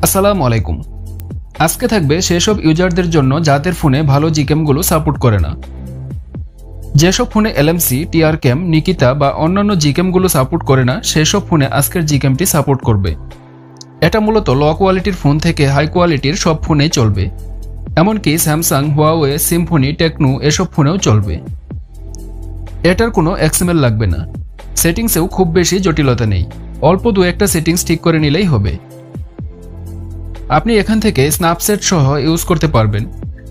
আসসালামু আলাইকুম। আজকে থাকবে সেসব ইউজারদের জন্য যাদের ফোনে ভালো জিক্যামগুলো সাপোর্ট করে না। যেসব ফোনে এলএমসি, টিআরক্যাম, নিকিতা বা অন্যান্য জিক্যামগুলো সাপোর্ট করে না সেসব ফোনে আজকের জিক্যামটি সাপোর্ট করবে। এটা মূলত লো কোয়ালিটির ফোন থেকে হাই কোয়ালিটির সব ফোনেই চলবে, এমনকি স্যামসাং, হুয়াওয়ে, সিম্ফনি, টেকনো এসব ফোনেও চলবে। এটার কোনো এক্সএমএল লাগবে না, সেটিংসেও খুব বেশি জটিলতা নেই, অল্প দু একটা সেটিংস ঠিক করে নিলেই হবে। আপনি এখান থেকে স্ন্যাপচ্যাট সহ ইউজ করতে পারবেন।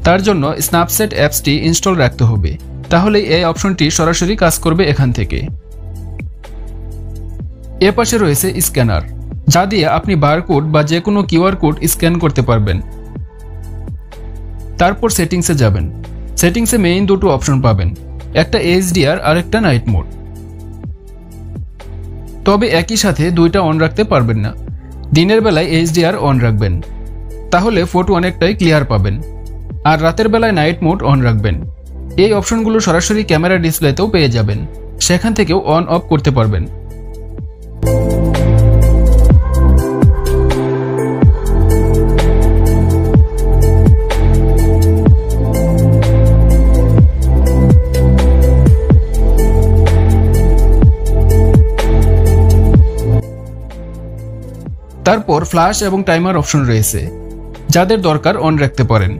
তার জন্য স্ন্যাপচ্যাট অ্যাপসটি ইনস্টল রাখতে হবে, তাহলেই এই অপশনটি সরাসরি কাজ করবে এখান থেকে। এ পাশে রয়েছে স্ক্যানার, যা দিয়ে আপনি বারকোড বা যে কোনো কিউআর কোড স্ক্যান করতে পারবেন। তারপর সেটিংসে যাবেন। সেটিংসে মেইন দুটো অপশন পাবেন, একটা এইচডিআর আর একটা নাইট মোড। তবে একই সাথে দুইটা অন রাখতে পারবেন না। দিনের বেলায় এইচডিআর অন রাখবেন, তাহলে ফটো অনেকটাই ক্লিয়ার পাবেন, আর রাতের বেলায় নাইট মোড অন রাখবেন। এই অপশনগুলো সরাসরি ক্যামেরা ডিসপ্লেতেও পেয়ে যাবেন, সেখান থেকেও অন অফ করতে পারবেন। তারপর ফ্ল্যাশ এবং টাইমার অপশন রয়েছে, যাদের দরকার অন রাখতে পারেন।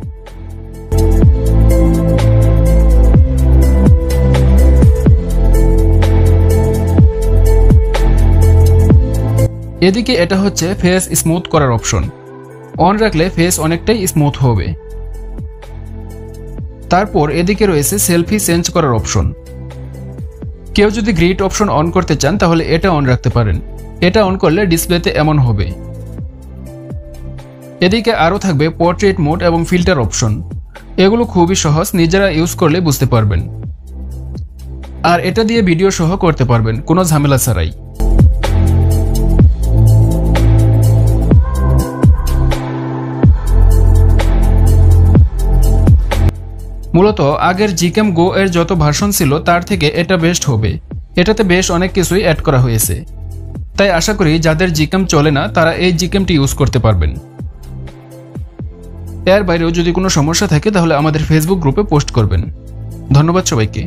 এদিকে এটা হচ্ছে ফেস স্মুথ করার অপশন, অন রাখলে ফেস অনেকটাই স্মুথ হবে। তারপর এদিকে রয়েছে সেলফি চেঞ্জ করার অপশন। কেউ যদি গ্রিড অপশন অন করতে চান তাহলে এটা অন রাখতে পারেন, এটা অন করলে ডিসপ্লেতে এমন হবে। এদিকে আরও থাকবে পোর্ট্রেট মোড এবং ফিল্টার অপশন। এগুলো খুবই সহজ, নিজেরা ইউজ করলে বুঝতে পারবেন। আর এটা দিয়ে ভিডিও সহ করতে পারবেন কোনো ঝামেলা ছাড়াই। মূলত আগের জিক্যাম গো এর যত ভার্সন ছিল তার থেকে এটা বেস্ট হবে। এটাতে বেশ অনেক কিছুই অ্যাড করা হয়েছে, তাই আশা করি যাদের জিক্যাম চলে না তারা এই জিক্যামটি ইউজ করতে পারবেন। এর বাইরেও যদি কোনো সমস্যা থাকে তাহলে আমাদের ফেসবুক গ্রুপে পোস্ট করবেন। ধন্যবাদ সবাইকে।